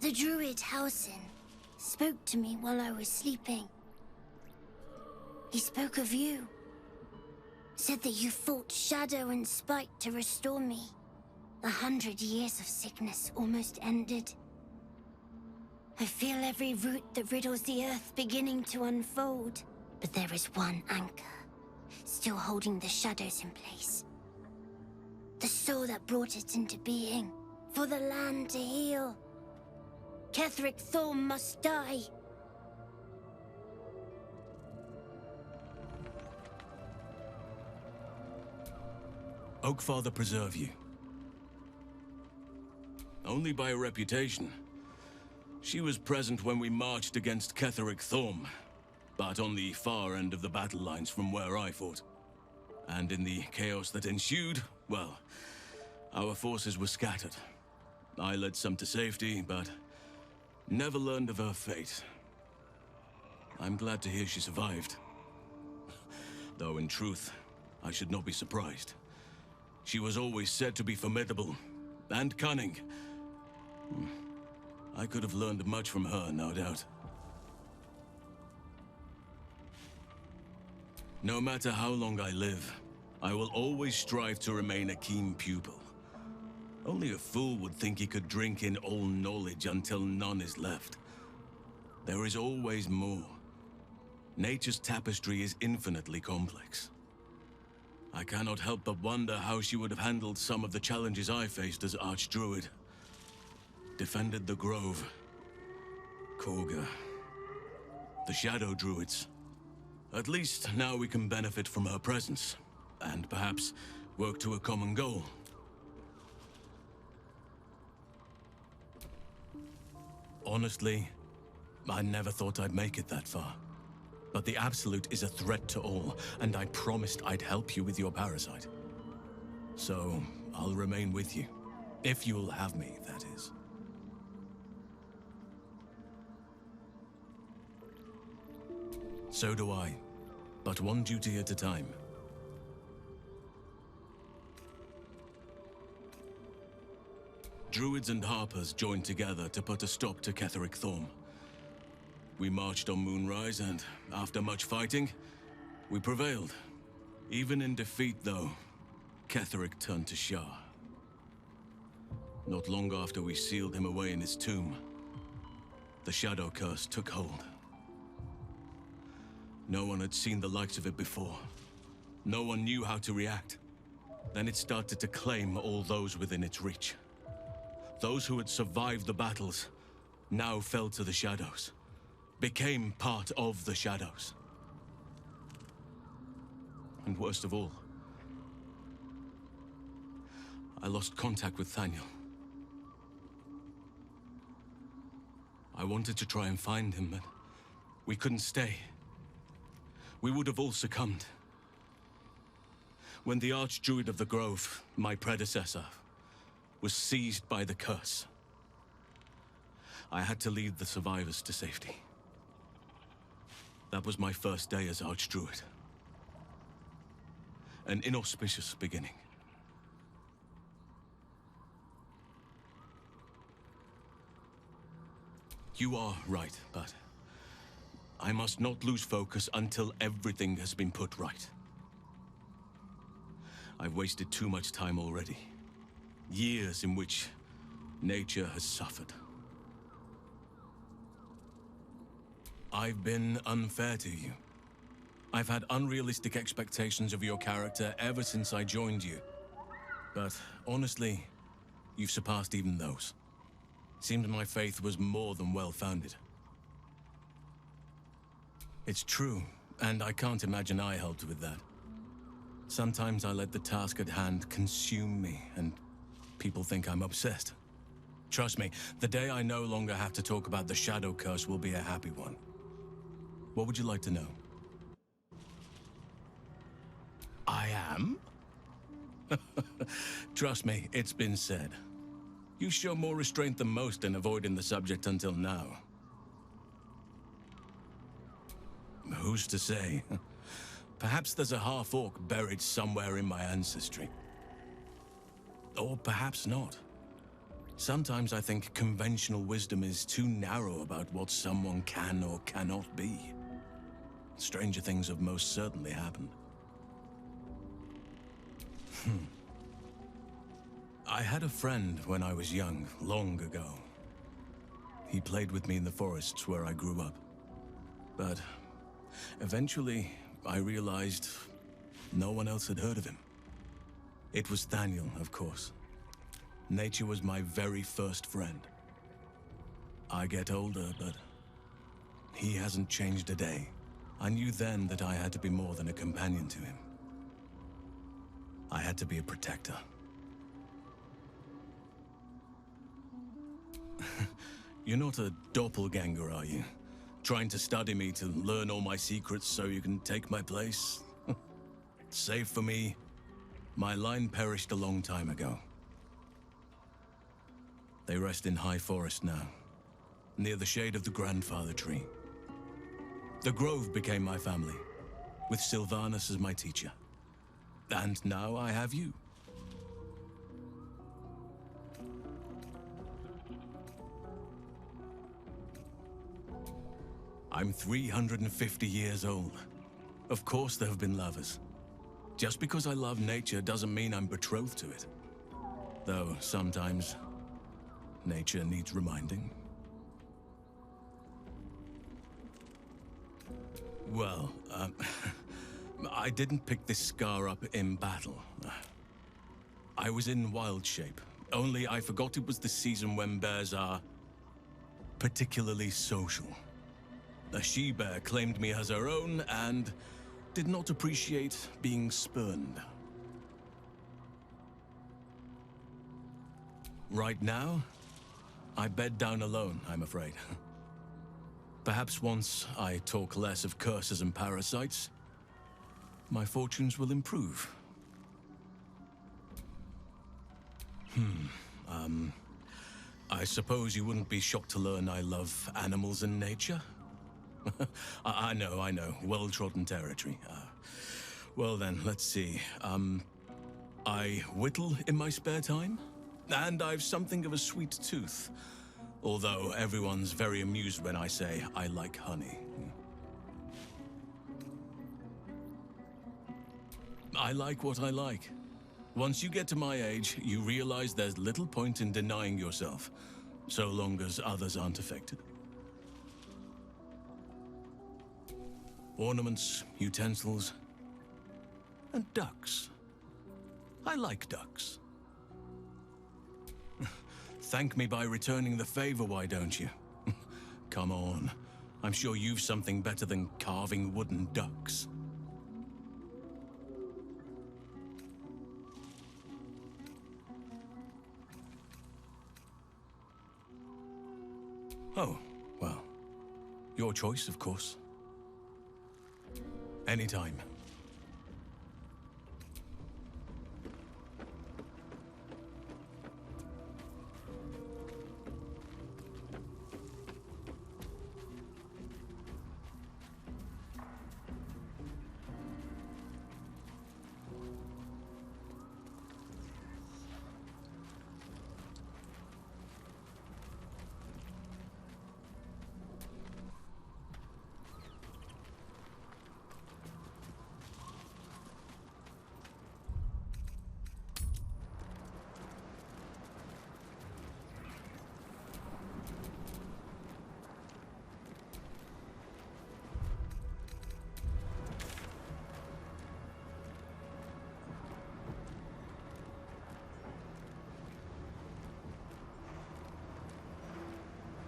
The druid Hausen spoke to me while I was sleeping. He spoke of you. Said that you fought shadow and spite to restore me. 100 years of sickness almost ended. I feel every root that riddles the earth beginning to unfold. But there is one anchor, still holding the shadows in place. The soul that brought it into being, for the land to heal. Ketheric Thorm must die. Oakfather preserve you. Only by reputation. She was present when we marched against Ketheric Thorm, but on the far end of the battle lines from where I fought. And in the chaos that ensued, well, our forces were scattered. I led some to safety, but never learned of her fate. I'm glad to hear she survived. Though in truth, I should not be surprised. She was always said to be formidable and cunning. I could have learned much from her, no doubt. No matter how long I live, I will always strive to remain a keen pupil. Only a fool would think he could drink in all knowledge until none is left. There is always more. Nature's tapestry is infinitely complex. I cannot help but wonder how she would have handled some of the challenges I faced as Archdruid. Defended the Grove, Korga, the Shadow Druids. At least now we can benefit from her presence, and perhaps work to a common goal. Honestly, I never thought I'd make it that far. But the Absolute is a threat to all, and I promised I'd help you with your parasite. So, I'll remain with you. If you'll have me, that is. So do I, but one duty at a time. Druids and Harpers joined together to put a stop to Ketheric Thorm. We marched on Moonrise, and after much fighting, we prevailed. Even in defeat, though, Ketheric turned to Shah. Not long after we sealed him away in his tomb, the Shadow Curse took hold. No one had seen the likes of it before. No one knew how to react. Then it started to claim all those within its reach. Those who had survived the battles now fell to the shadows, became part of the shadows. And worst of all, I lost contact with Thaniel. I wanted to try and find him, but we couldn't stay. We would have all succumbed. When the Archdruid of the Grove, my predecessor, was seized by the curse, I had to lead the survivors to safety. That was my first day as Archdruid. An inauspicious beginning. You are right, but I must not lose focus until everything has been put right. I've wasted too much time already. Years in which nature has suffered. I've been unfair to you. I've had unrealistic expectations of your character ever since I joined you. But honestly, you've surpassed even those. Seems my faith was more than well-founded. It's true, and I can't imagine I helped with that. Sometimes I let the task at hand consume me, and people think I'm obsessed. Trust me, the day I no longer have to talk about the Shadow Curse will be a happy one. What would you like to know? I am? Trust me, it's been said. You show more restraint than most in avoiding the subject until now. Who's to say? Perhaps there's a half-orc buried somewhere in my ancestry. Or perhaps not. Sometimes I think conventional wisdom is too narrow about what someone can or cannot be. Stranger things have most certainly happened. I had a friend when I was young, long ago. He played with me in the forests where I grew up. But eventually, I realized no one else had heard of him. It was Daniel, of course. Nature was my very first friend. I get older, but he hasn't changed a day. I knew then that I had to be more than a companion to him. I had to be a protector. You're not a doppelganger, are you? Trying to study me to learn all my secrets so you can take my place? Save for me, my line perished a long time ago. They rest in high forest now, near the shade of the grandfather tree. The grove became my family, with Sylvanus as my teacher. And now I have you. I'm 350 years old. Of course there have been lovers. Just because I love nature doesn't mean I'm betrothed to it. Though sometimes nature needs reminding. Well, I didn't pick this scar up in battle. I was in wild shape, only I forgot it was the season when bears are particularly social. A she-bear claimed me as her own and did not appreciate being spurned. Right now, I bed down alone, I'm afraid. Perhaps once I talk less of curses and parasites, my fortunes will improve. I suppose you wouldn't be shocked to learn I love animals and nature? I know, well-trodden territory. Well then, let's see. I whittle in my spare time, and I've something of a sweet tooth. Although everyone's very amused when I say I like honey. I like what I like. Once you get to my age, you realize there's little point in denying yourself, so long as others aren't affected. Ornaments, utensils, and ducks. I like ducks. Thank me by returning the favor, why don't you? Come on. I'm sure you've something better than carving wooden ducks. Oh, well. Your choice, of course. Anytime.